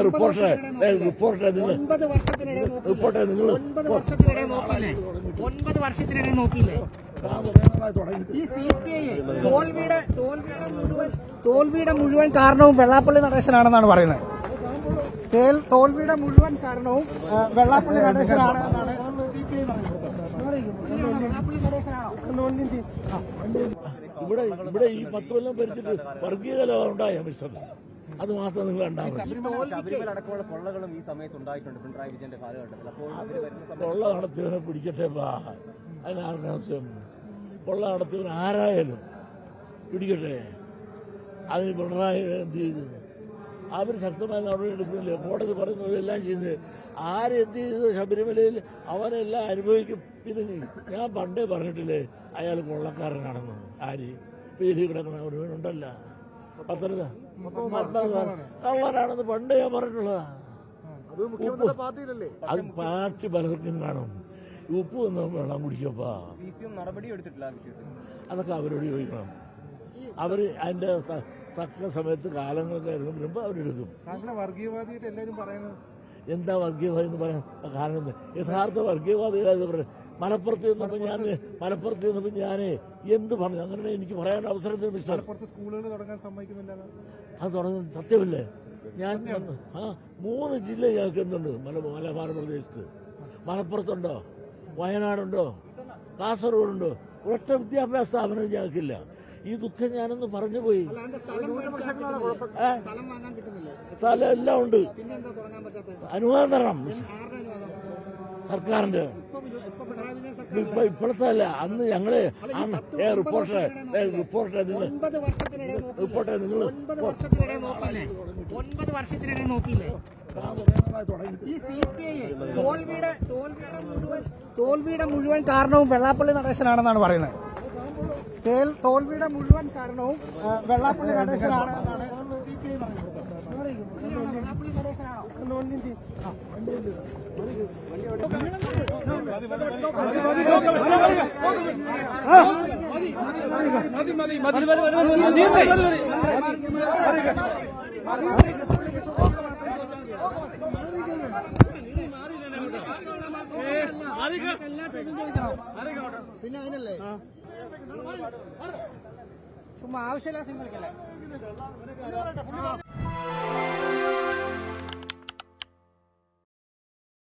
റിപ്പോർട്ടറെ നിങ്ങൾ 9 വർഷത്തിനിടെ നോക്കിയില്ലേ ഈ CPI തോൽവിയുടെ മുഴുവൻ കാരണവും വെള്ളാപ്പള്ളി നടേശനാണെന്നാണ് പറയുന്നത്. തോൽവിയുടെ മുഴുവൻ കാരണവും വെള്ളാപ്പള്ളി നടേശനാണെന്നാണ് CPI പറയുന്നത്. ഇവിടെ ഈ 10 കൊല്ലം ഭരിച്ചിട്ട് വർഗീയ കലഹം ഉണ്ടായ മിസ്റ്റർ, അത് മാത്രം നിങ്ങൾ അടക്കമുള്ള കൊള്ളകളും ഈ സമയത്ത് ഉണ്ടായിട്ടുണ്ട് പിണറായി വിജയന്റെ കാലഘട്ടത്തിൽ. അപ്പോൾ കൊള്ള നടത്തിയവനെ പിടിക്കട്ടെ, അതിനാവശ്യം കൊള്ള നടത്തിയവൻ ആരായാലും പിടിക്കട്ടെ. അതിന് പിണറായി എന്ത് ചെയ്തു? അവർ ശക്തമായ നടപടി എടുക്കുന്നില്ല. കോടതി പറയുന്നതെല്ലാം ചെയ്യുന്നത് ആരെന്ത് ചെയ്തു? ശബരിമലയിൽ അവനെല്ലാം അനുഭവിക്കും. പിന്നെ ഞാൻ പണ്ടേ പറഞ്ഞിട്ടില്ലേ അയാൾ കൊള്ളക്കാരനാണെന്ന്. ആര് പേര് കിടക്കുന്ന ഒരുവനുണ്ടല്ല പത്തനംതിട്ട കള്ളനാണെന്ന് പണ്ടേ ഞാൻ പറഞ്ഞിട്ടുള്ളതാ. അത് പാർട്ടി പലർക്കും കാണും. ഉപ്പ് വന്ന് വെള്ളം കുടിക്കപ്പാ, നടപടി എടുത്തിട്ടില്ല. അതൊക്കെ അവരോട് ചോദിക്കണം. അവർ അതിന്റെ തക്ക സമയത്ത് കാലങ്ങൾക്ക് വരുമ്പോൾ അവരെടുക്കും. വർഗീയവാദിയായിട്ട് എല്ലാവരും പറയുന്നത് എന്താ വർഗീയവാദി എന്ന് പറയാൻ കാരണം? യഥാർത്ഥ വർഗീയവാദികളായത് പറയാം. മലപ്പുറത്ത് ചെന്നപ്പോൾ ഞാൻ എന്ത് പറഞ്ഞു? അങ്ങനെ എനിക്ക് പറയാൻ അവസരം സ്കൂളുകൾ തുടങ്ങാൻ സമ്മതിക്കുന്നില്ല. അത് തുടങ്ങുന്ന സത്യമല്ലേ? ഞാൻ 3 ജില്ല ഞങ്ങൾക്ക് എന്തുണ്ട്? മലബാർ പ്രദേശത്ത്. മലപ്പുറത്തുണ്ടോ? വയനാടുണ്ടോ? കാസർഗോഡുണ്ടോ? ഒരൊറ്റ വിദ്യാഭ്യാസ സ്ഥാപനം ഞങ്ങൾക്കില്ല. ഈ ദുഃഖം ഞാനൊന്ന് പറഞ്ഞു പോയി. സ്ഥലം എല്ലാം ഉണ്ട്, അനുവാദം തരണം സർക്കാരിന്റെ. ഇപ്പോഴത്തെ അല്ല, അന്ന് ഞങ്ങള് റിപ്പോർട്ടറെ നിങ്ങൾ 9 വർഷത്തിനിടെ നോക്കിയില്ലേ ഈ CPI തോൽവിയുടെ മുഴുവൻ കാരണവും വെള്ളാപ്പള്ളി നടേശനാണെന്നാണ് പറയുന്നത്. തോൽവിയുടെ മുഴുവൻ കാരണവും വെള്ളാപ്പള്ളി നടേശനാണെന്നാണ് CPI പറയുന്നത്. വെള്ളാപ്പള്ളി നടേശനാണോ? പിന്നെ അതിനല്ലേ ചുമ്മാ ആവശ്യമില്ല സിംഗിളിക്കല്ലേ.